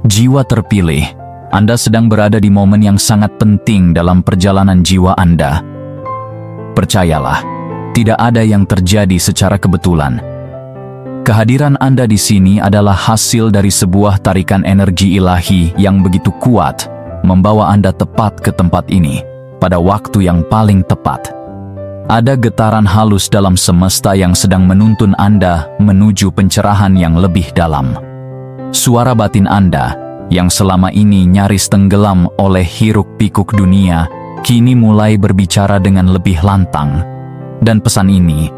Jiwa terpilih, Anda sedang berada di momen yang sangat penting dalam perjalanan jiwa Anda. Percayalah, tidak ada yang terjadi secara kebetulan. Kehadiran Anda di sini adalah hasil dari sebuah tarikan energi ilahi yang begitu kuat, membawa Anda tepat ke tempat ini, pada waktu yang paling tepat. Ada getaran halus dalam semesta yang sedang menuntun Anda menuju pencerahan yang lebih dalam. Suara batin Anda, yang selama ini nyaris tenggelam oleh hiruk-pikuk dunia, kini mulai berbicara dengan lebih lantang. Dan pesan ini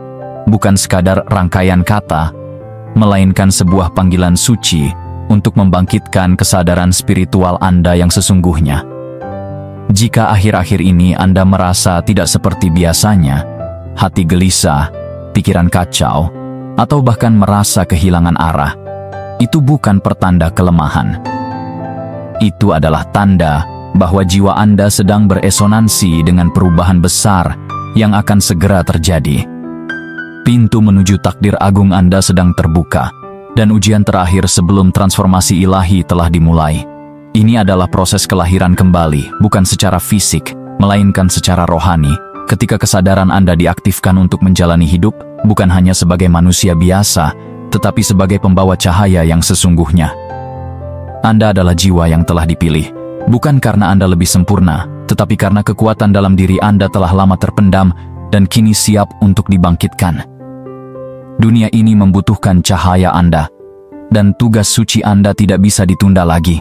bukan sekadar rangkaian kata, melainkan sebuah panggilan suci untuk membangkitkan kesadaran spiritual Anda yang sesungguhnya. Jika akhir-akhir ini Anda merasa tidak seperti biasanya, hati gelisah, pikiran kacau, atau bahkan merasa kehilangan arah, itu bukan pertanda kelemahan. Itu adalah tanda bahwa jiwa Anda sedang beresonansi dengan perubahan besar yang akan segera terjadi. Pintu menuju takdir agung Anda sedang terbuka, dan ujian terakhir sebelum transformasi ilahi telah dimulai. Ini adalah proses kelahiran kembali, bukan secara fisik, melainkan secara rohani, ketika kesadaran Anda diaktifkan untuk menjalani hidup, bukan hanya sebagai manusia biasa, tetapi sebagai pembawa cahaya yang sesungguhnya. Anda adalah jiwa yang telah dipilih, bukan karena Anda lebih sempurna, tetapi karena kekuatan dalam diri Anda telah lama terpendam dan kini siap untuk dibangkitkan. Dunia ini membutuhkan cahaya Anda, dan tugas suci Anda tidak bisa ditunda lagi.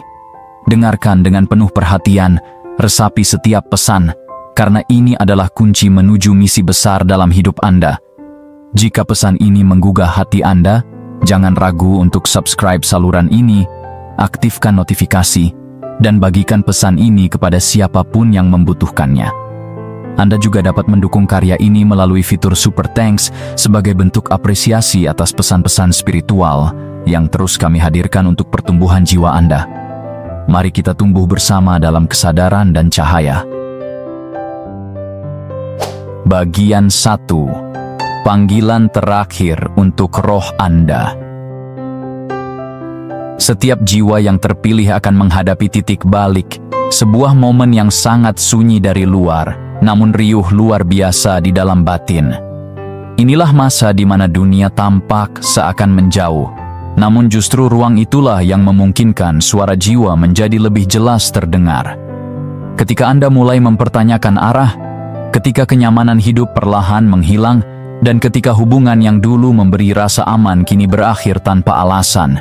Dengarkan dengan penuh perhatian, resapi setiap pesan, karena ini adalah kunci menuju misi besar dalam hidup Anda. Jika pesan ini menggugah hati Anda, jangan ragu untuk subscribe saluran ini, aktifkan notifikasi, dan bagikan pesan ini kepada siapapun yang membutuhkannya. Anda juga dapat mendukung karya ini melalui fitur Super Thanks sebagai bentuk apresiasi atas pesan-pesan spiritual yang terus kami hadirkan untuk pertumbuhan jiwa Anda. Mari kita tumbuh bersama dalam kesadaran dan cahaya. Bagian 1. Panggilan terakhir untuk roh Anda. Setiap jiwa yang terpilih akan menghadapi titik balik, sebuah momen yang sangat sunyi dari luar, namun riuh luar biasa di dalam batin. Inilah masa di mana dunia tampak seakan menjauh, namun justru ruang itulah yang memungkinkan suara jiwa menjadi lebih jelas terdengar. Ketika Anda mulai mempertanyakan arah, ketika kenyamanan hidup perlahan menghilang, dan ketika hubungan yang dulu memberi rasa aman kini berakhir tanpa alasan,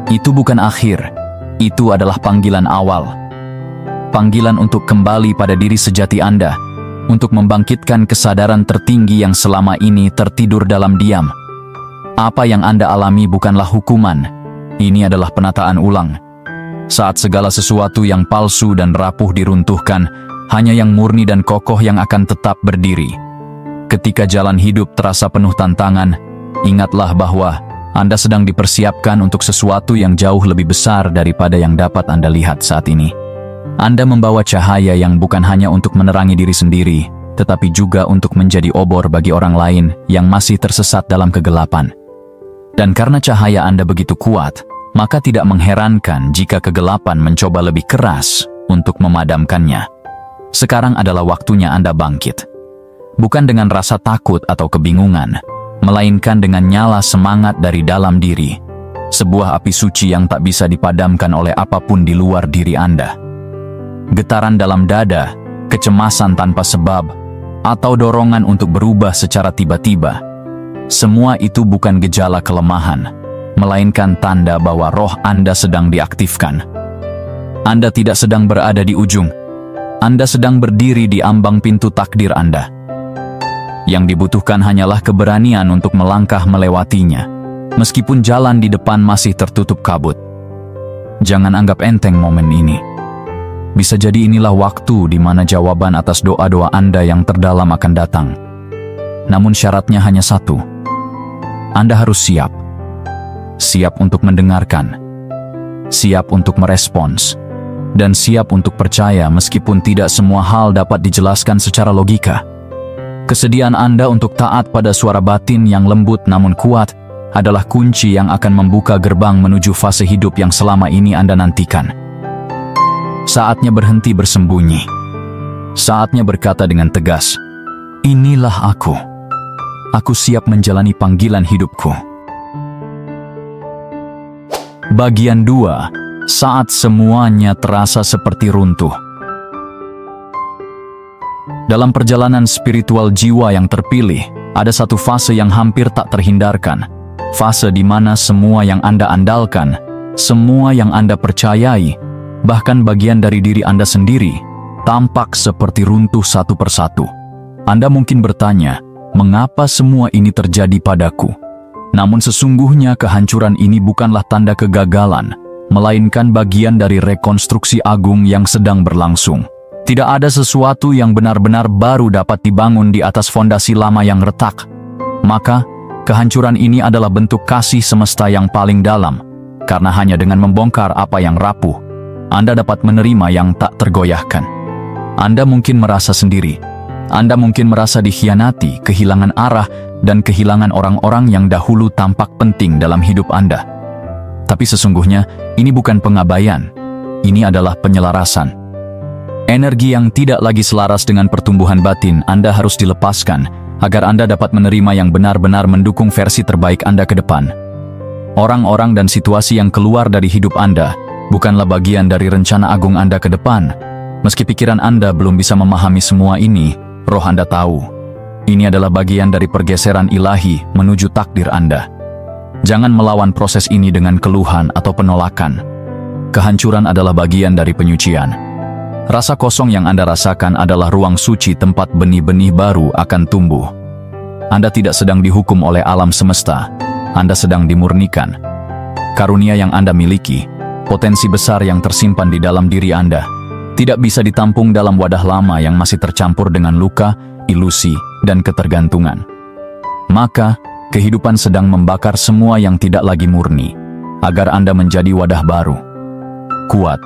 itu bukan akhir, itu adalah panggilan awal. Panggilan untuk kembali pada diri sejati Anda, untuk membangkitkan kesadaran tertinggi yang selama ini tertidur dalam diam. Apa yang Anda alami bukanlah hukuman, ini adalah penataan ulang. Saat segala sesuatu yang palsu dan rapuh diruntuhkan, hanya yang murni dan kokoh yang akan tetap berdiri. Ketika jalan hidup terasa penuh tantangan, ingatlah bahwa Anda sedang dipersiapkan untuk sesuatu yang jauh lebih besar daripada yang dapat Anda lihat saat ini. Anda membawa cahaya yang bukan hanya untuk menerangi diri sendiri, tetapi juga untuk menjadi obor bagi orang lain yang masih tersesat dalam kegelapan. Dan karena cahaya Anda begitu kuat, maka tidak mengherankan jika kegelapan mencoba lebih keras untuk memadamkannya. Sekarang adalah waktunya Anda bangkit. Bukan dengan rasa takut atau kebingungan, melainkan dengan nyala semangat dari dalam diri. Sebuah api suci yang tak bisa dipadamkan oleh apapun di luar diri Anda. Getaran dalam dada, kecemasan tanpa sebab, atau dorongan untuk berubah secara tiba-tiba. Semua itu bukan gejala kelemahan, melainkan tanda bahwa roh Anda sedang diaktifkan. Anda tidak sedang berada di ujung, Anda sedang berdiri di ambang pintu takdir Anda. Yang dibutuhkan hanyalah keberanian untuk melangkah melewatinya, meskipun jalan di depan masih tertutup kabut. Jangan anggap enteng momen ini. Bisa jadi inilah waktu di mana jawaban atas doa-doa Anda yang terdalam akan datang. Namun syaratnya hanya satu. Anda harus siap. Siap untuk mendengarkan. Siap untuk merespons. Dan siap untuk percaya meskipun tidak semua hal dapat dijelaskan secara logika. Kesediaan Anda untuk taat pada suara batin yang lembut namun kuat adalah kunci yang akan membuka gerbang menuju fase hidup yang selama ini Anda nantikan. Saatnya berhenti bersembunyi. Saatnya berkata dengan tegas, "Inilah aku. Aku siap menjalani panggilan hidupku." Bagian 2. Saat semuanya terasa seperti runtuh. Dalam perjalanan spiritual jiwa yang terpilih, ada satu fase yang hampir tak terhindarkan. Fase di mana semua yang Anda andalkan, semua yang Anda percayai, bahkan bagian dari diri Anda sendiri, tampak seperti runtuh satu persatu. Anda mungkin bertanya, mengapa semua ini terjadi padaku? Namun sesungguhnya kehancuran ini bukanlah tanda kegagalan, melainkan bagian dari rekonstruksi agung yang sedang berlangsung. Tidak ada sesuatu yang benar-benar baru dapat dibangun di atas fondasi lama yang retak. Maka, kehancuran ini adalah bentuk kasih semesta yang paling dalam, karena hanya dengan membongkar apa yang rapuh, Anda dapat menerima yang tak tergoyahkan. Anda mungkin merasa sendiri. Anda mungkin merasa dikhianati, kehilangan arah, dan kehilangan orang-orang yang dahulu tampak penting dalam hidup Anda. Tapi sesungguhnya, ini bukan pengabaian. Ini adalah penyelarasan. Energi yang tidak lagi selaras dengan pertumbuhan batin Anda harus dilepaskan, agar Anda dapat menerima yang benar-benar mendukung versi terbaik Anda ke depan. Orang-orang dan situasi yang keluar dari hidup Anda bukanlah bagian dari rencana agung Anda ke depan. Meski pikiran Anda belum bisa memahami semua ini, roh Anda tahu. Ini adalah bagian dari pergeseran ilahi menuju takdir Anda. Jangan melawan proses ini dengan keluhan atau penolakan. Kehancuran adalah bagian dari penyucian. Rasa kosong yang Anda rasakan adalah ruang suci tempat benih-benih baru akan tumbuh. Anda tidak sedang dihukum oleh alam semesta, Anda sedang dimurnikan. Karunia yang Anda miliki, potensi besar yang tersimpan di dalam diri Anda, tidak bisa ditampung dalam wadah lama yang masih tercampur dengan luka, ilusi, dan ketergantungan. Maka, kehidupan sedang membakar semua yang tidak lagi murni, agar Anda menjadi wadah baru. Kuat,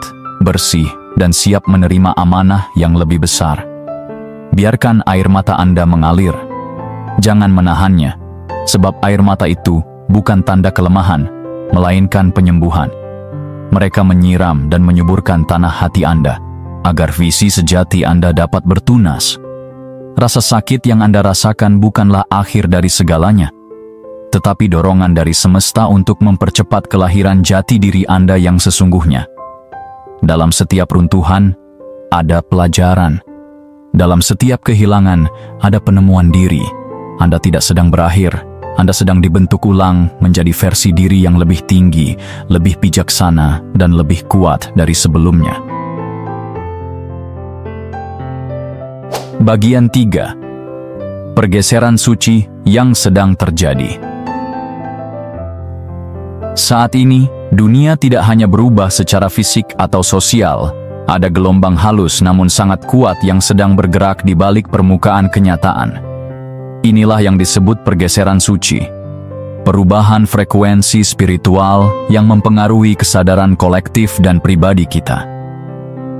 bersih, dan siap menerima amanah yang lebih besar. Biarkan air mata Anda mengalir. Jangan menahannya, sebab air mata itu bukan tanda kelemahan, melainkan penyembuhan. Mereka menyiram dan menyuburkan tanah hati Anda, agar visi sejati Anda dapat bertunas. Rasa sakit yang Anda rasakan bukanlah akhir dari segalanya, tetapi dorongan dari semesta untuk mempercepat kelahiran jati diri Anda yang sesungguhnya. Dalam setiap runtuhan, ada pelajaran. Dalam setiap kehilangan, ada penemuan diri. Anda tidak sedang berakhir. Anda sedang dibentuk ulang menjadi versi diri yang lebih tinggi, lebih bijaksana, dan lebih kuat dari sebelumnya. Bagian 3. Pergeseran suci yang sedang terjadi. Saat ini, dunia tidak hanya berubah secara fisik atau sosial, ada gelombang halus namun sangat kuat yang sedang bergerak di balik permukaan kenyataan. Inilah yang disebut pergeseran suci. Perubahan frekuensi spiritual yang mempengaruhi kesadaran kolektif dan pribadi kita.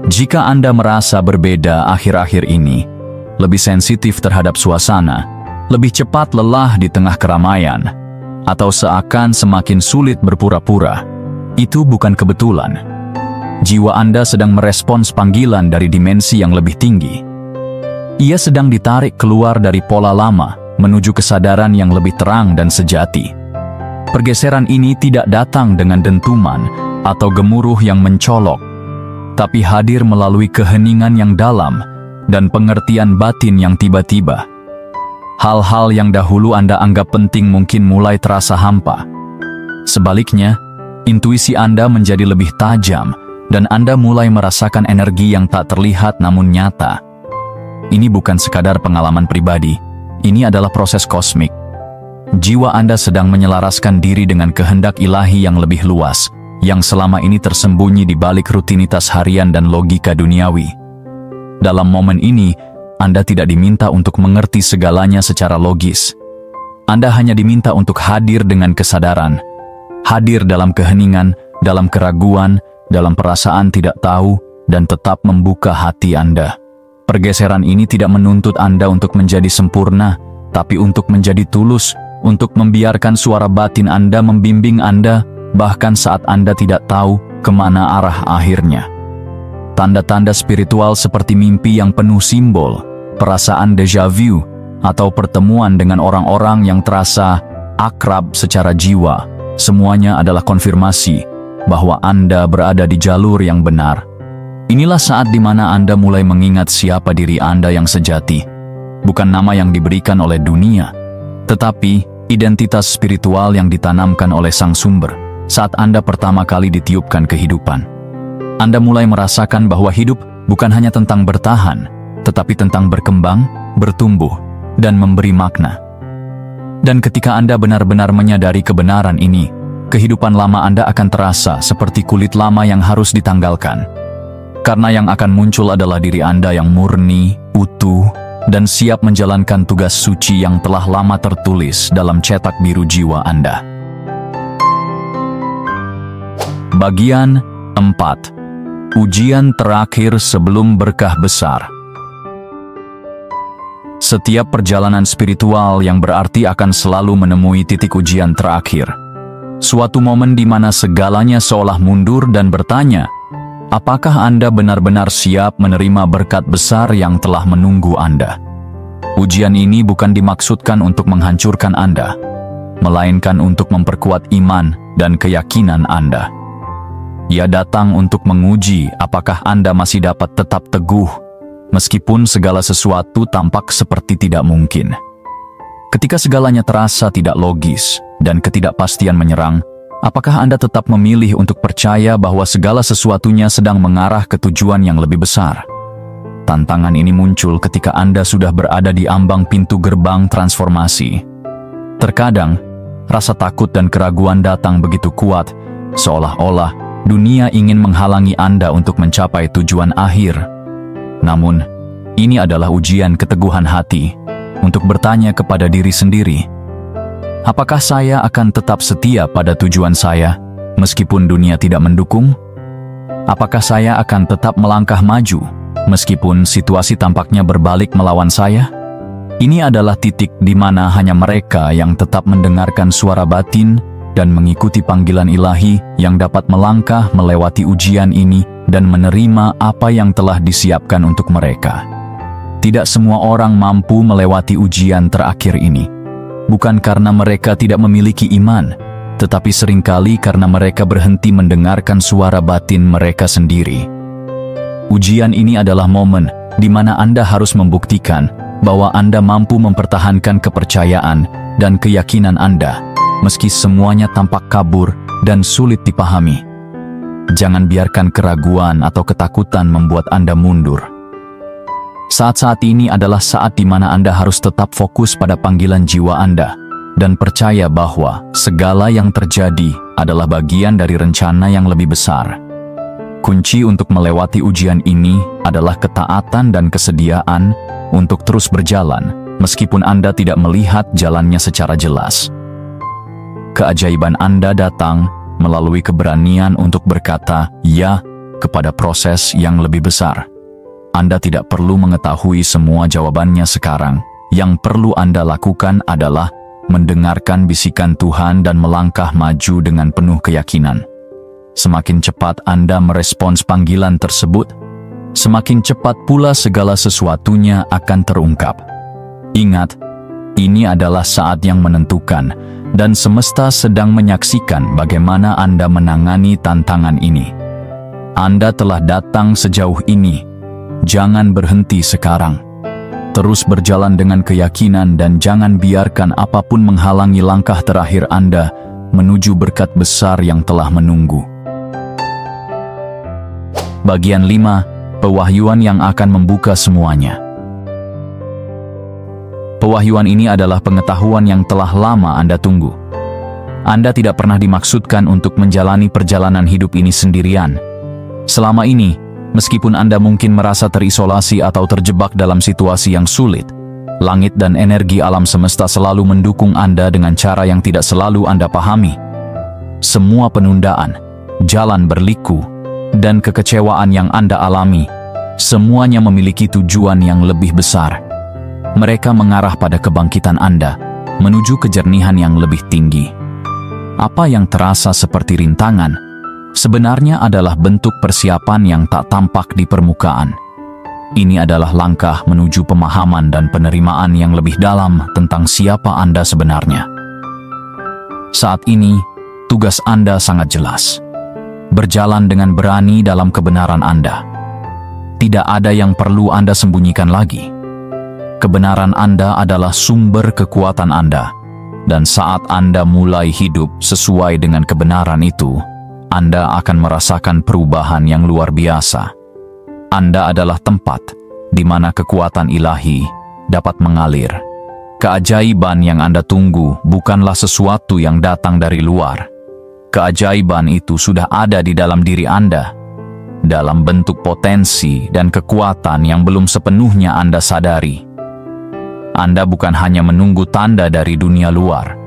Jika Anda merasa berbeda akhir-akhir ini, lebih sensitif terhadap suasana, lebih cepat lelah di tengah keramaian, atau seakan semakin sulit berpura-pura, itu bukan kebetulan. Jiwa Anda sedang merespons panggilan dari dimensi yang lebih tinggi. Ia sedang ditarik keluar dari pola lama menuju kesadaran yang lebih terang dan sejati. Pergeseran ini tidak datang dengan dentuman atau gemuruh yang mencolok, tapi hadir melalui keheningan yang dalam dan pengertian batin yang tiba-tiba. Hal-hal yang dahulu Anda anggap penting mungkin mulai terasa hampa. Sebaliknya, intuisi Anda menjadi lebih tajam dan Anda mulai merasakan energi yang tak terlihat namun nyata. Ini bukan sekadar pengalaman pribadi, ini adalah proses kosmik. Jiwa Anda sedang menyelaraskan diri dengan kehendak ilahi yang lebih luas, yang selama ini tersembunyi di balik rutinitas harian dan logika duniawi. Dalam momen ini, Anda tidak diminta untuk mengerti segalanya secara logis. Anda hanya diminta untuk hadir dengan kesadaran, hadir dalam keheningan, dalam keraguan, dalam perasaan tidak tahu, dan tetap membuka hati Anda. Pergeseran ini tidak menuntut Anda untuk menjadi sempurna, tapi untuk menjadi tulus, untuk membiarkan suara batin Anda membimbing Anda, bahkan saat Anda tidak tahu kemana arah akhirnya. Tanda-tanda spiritual seperti mimpi yang penuh simbol, perasaan déjà vu, atau pertemuan dengan orang-orang yang terasa akrab secara jiwa, semuanya adalah konfirmasi bahwa Anda berada di jalur yang benar. Inilah saat di mana Anda mulai mengingat siapa diri Anda yang sejati, bukan nama yang diberikan oleh dunia, tetapi identitas spiritual yang ditanamkan oleh Sang Sumber saat Anda pertama kali ditiupkan kehidupan. Anda mulai merasakan bahwa hidup bukan hanya tentang bertahan, tetapi tentang berkembang, bertumbuh, dan memberi makna. Dan ketika Anda benar-benar menyadari kebenaran ini, kehidupan lama Anda akan terasa seperti kulit lama yang harus ditanggalkan. Karena yang akan muncul adalah diri Anda yang murni, utuh, dan siap menjalankan tugas suci yang telah lama tertulis dalam cetak biru jiwa Anda. Bagian 4. Ujian terakhir sebelum berkah besar. Setiap perjalanan spiritual yang berarti akan selalu menemui titik ujian terakhir. Suatu momen di mana segalanya seolah mundur dan bertanya, apakah Anda benar-benar siap menerima berkat besar yang telah menunggu Anda? Ujian ini bukan dimaksudkan untuk menghancurkan Anda, melainkan untuk memperkuat iman dan keyakinan Anda. Ia datang untuk menguji apakah Anda masih dapat tetap teguh, meskipun segala sesuatu tampak seperti tidak mungkin. Ketika segalanya terasa tidak logis dan ketidakpastian menyerang, apakah Anda tetap memilih untuk percaya bahwa segala sesuatunya sedang mengarah ke tujuan yang lebih besar? Tantangan ini muncul ketika Anda sudah berada di ambang pintu gerbang transformasi. Terkadang, rasa takut dan keraguan datang begitu kuat, seolah-olah dunia ingin menghalangi Anda untuk mencapai tujuan akhir. Namun, ini adalah ujian keteguhan hati untuk bertanya kepada diri sendiri, apakah saya akan tetap setia pada tujuan saya, meskipun dunia tidak mendukung? Apakah saya akan tetap melangkah maju, meskipun situasi tampaknya berbalik melawan saya? Ini adalah titik di mana hanya mereka yang tetap mendengarkan suara batin dan mengikuti panggilan ilahi yang dapat melangkah melewati ujian ini dan menerima apa yang telah disiapkan untuk mereka. Tidak semua orang mampu melewati ujian terakhir ini, bukan karena mereka tidak memiliki iman, tetapi seringkali karena mereka berhenti mendengarkan suara batin mereka sendiri. Ujian ini adalah momen di mana Anda harus membuktikan bahwa Anda mampu mempertahankan kepercayaan dan keyakinan Anda, meski semuanya tampak kabur dan sulit dipahami. Jangan biarkan keraguan atau ketakutan membuat Anda mundur. Saat-saat ini adalah saat di mana Anda harus tetap fokus pada panggilan jiwa Anda dan percaya bahwa segala yang terjadi adalah bagian dari rencana yang lebih besar. Kunci untuk melewati ujian ini adalah ketaatan dan kesediaan untuk terus berjalan, meskipun Anda tidak melihat jalannya secara jelas. Keajaiban Anda datang melalui keberanian untuk berkata "ya" kepada proses yang lebih besar. Anda tidak perlu mengetahui semua jawabannya sekarang. Yang perlu Anda lakukan adalah mendengarkan bisikan Tuhan dan melangkah maju dengan penuh keyakinan. Semakin cepat Anda merespons panggilan tersebut, semakin cepat pula segala sesuatunya akan terungkap. Ingat, ini adalah saat yang menentukan, dan semesta sedang menyaksikan bagaimana Anda menangani tantangan ini. Anda telah datang sejauh ini. Jangan berhenti sekarang. Terus berjalan dengan keyakinan dan jangan biarkan apapun menghalangi langkah terakhir Anda menuju berkat besar yang telah menunggu. Bagian 5. Pewahyuan yang akan membuka semuanya. Pewahyuan ini adalah pengetahuan yang telah lama Anda tunggu. Anda tidak pernah dimaksudkan untuk menjalani perjalanan hidup ini sendirian. Selama ini, meskipun Anda mungkin merasa terisolasi atau terjebak dalam situasi yang sulit, langit dan energi alam semesta selalu mendukung Anda dengan cara yang tidak selalu Anda pahami. Semua penundaan, jalan berliku, dan kekecewaan yang Anda alami, semuanya memiliki tujuan yang lebih besar. Mereka mengarah pada kebangkitan Anda, menuju kejernihan yang lebih tinggi. Apa yang terasa seperti rintangan, sebenarnya adalah bentuk persiapan yang tak tampak di permukaan. Ini adalah langkah menuju pemahaman dan penerimaan yang lebih dalam tentang siapa Anda sebenarnya. Saat ini, tugas Anda sangat jelas. Berjalan dengan berani dalam kebenaran Anda. Tidak ada yang perlu Anda sembunyikan lagi. Kebenaran Anda adalah sumber kekuatan Anda, dan saat Anda mulai hidup sesuai dengan kebenaran itu, Anda akan merasakan perubahan yang luar biasa. Anda adalah tempat di mana kekuatan ilahi dapat mengalir. Keajaiban yang Anda tunggu bukanlah sesuatu yang datang dari luar. Keajaiban itu sudah ada di dalam diri Anda, dalam bentuk potensi dan kekuatan yang belum sepenuhnya Anda sadari. Anda bukan hanya menunggu tanda dari dunia luar,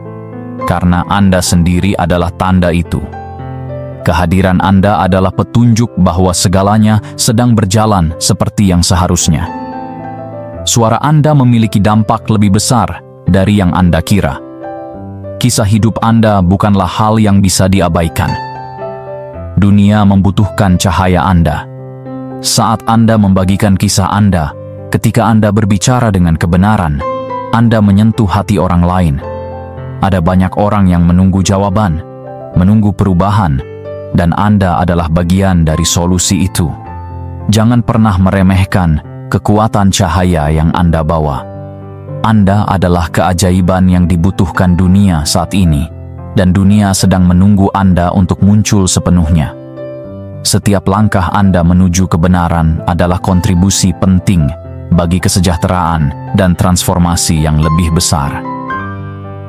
karena Anda sendiri adalah tanda itu. Kehadiran Anda adalah petunjuk bahwa segalanya sedang berjalan seperti yang seharusnya. Suara Anda memiliki dampak lebih besar dari yang Anda kira. Kisah hidup Anda bukanlah hal yang bisa diabaikan. Dunia membutuhkan cahaya Anda. Saat Anda membagikan kisah Anda, ketika Anda berbicara dengan kebenaran, Anda menyentuh hati orang lain. Ada banyak orang yang menunggu jawaban, menunggu perubahan, dan Anda adalah bagian dari solusi itu. Jangan pernah meremehkan kekuatan cahaya yang Anda bawa. Anda adalah keajaiban yang dibutuhkan dunia saat ini, dan dunia sedang menunggu Anda untuk muncul sepenuhnya. Setiap langkah Anda menuju kebenaran adalah kontribusi penting bagi kesejahteraan dan transformasi yang lebih besar.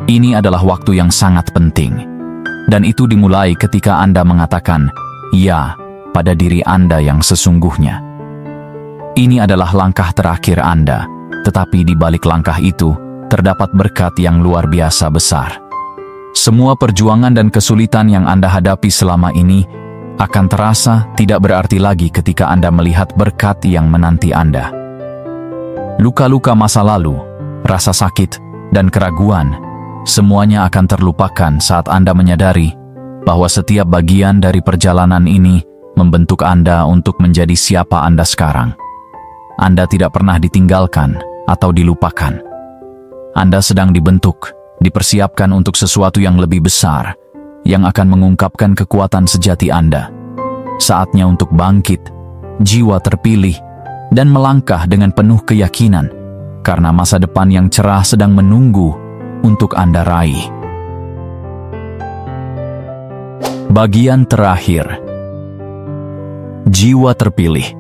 Ini adalah waktu yang sangat penting, dan itu dimulai ketika Anda mengatakan "ya" pada diri Anda yang sesungguhnya. Ini adalah langkah terakhir Anda, tetapi di balik langkah itu terdapat berkat yang luar biasa besar. Semua perjuangan dan kesulitan yang Anda hadapi selama ini akan terasa tidak berarti lagi ketika Anda melihat berkat yang menanti Anda. Luka-luka masa lalu, rasa sakit, dan keraguan, semuanya akan terlupakan saat Anda menyadari bahwa setiap bagian dari perjalanan ini membentuk Anda untuk menjadi siapa Anda sekarang. Anda tidak pernah ditinggalkan atau dilupakan. Anda sedang dibentuk, dipersiapkan untuk sesuatu yang lebih besar, yang akan mengungkapkan kekuatan sejati Anda. Saatnya untuk bangkit, jiwa terpilih, dan melangkah dengan penuh keyakinan, karena masa depan yang cerah sedang menunggu untuk Anda raih. Bagian terakhir. Jiwa terpilih.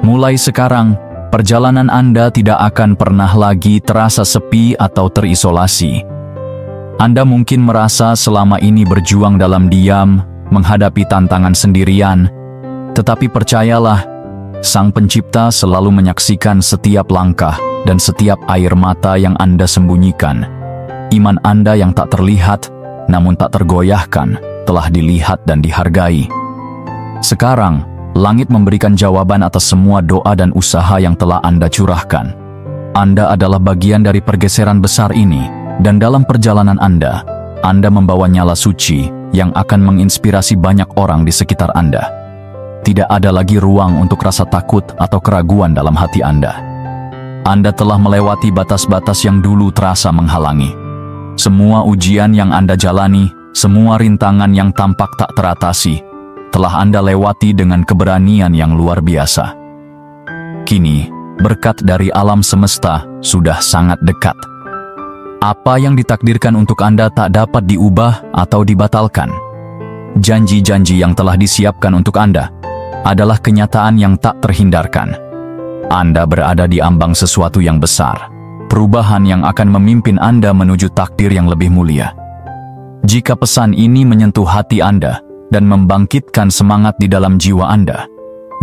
Mulai sekarang, perjalanan Anda tidak akan pernah lagi terasa sepi atau terisolasi. Anda mungkin merasa selama ini berjuang dalam diam, menghadapi tantangan sendirian, tetapi percayalah, Sang Pencipta selalu menyaksikan setiap langkah dan setiap air mata yang Anda sembunyikan. Iman Anda yang tak terlihat, namun tak tergoyahkan, telah dilihat dan dihargai. Sekarang, langit memberikan jawaban atas semua doa dan usaha yang telah Anda curahkan. Anda adalah bagian dari pergeseran besar ini, dan dalam perjalanan Anda membawa nyala suci yang akan menginspirasi banyak orang di sekitar Anda. Tidak ada lagi ruang untuk rasa takut atau keraguan dalam hati Anda. Anda telah melewati batas-batas yang dulu terasa menghalangi. Semua ujian yang Anda jalani, semua rintangan yang tampak tak teratasi, telah Anda lewati dengan keberanian yang luar biasa. Kini, berkat dari alam semesta sudah sangat dekat. Apa yang ditakdirkan untuk Anda tak dapat diubah atau dibatalkan. Janji-janji yang telah disiapkan untuk Anda adalah kenyataan yang tak terhindarkan. Anda berada di ambang sesuatu yang besar, perubahan yang akan memimpin Anda menuju takdir yang lebih mulia. Jika pesan ini menyentuh hati Anda dan membangkitkan semangat di dalam jiwa Anda,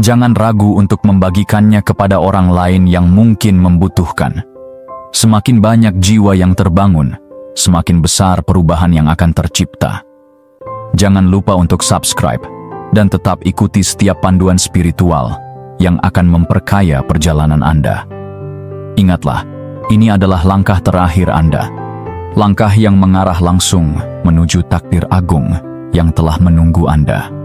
jangan ragu untuk membagikannya kepada orang lain yang mungkin membutuhkan. Semakin banyak jiwa yang terbangun, semakin besar perubahan yang akan tercipta. Jangan lupa untuk subscribe dan tetap ikuti setiap panduan spiritual yang akan memperkaya perjalanan Anda. Ingatlah, ini adalah langkah terakhir Anda. Langkah yang mengarah langsung menuju takdir agung yang telah menunggu Anda.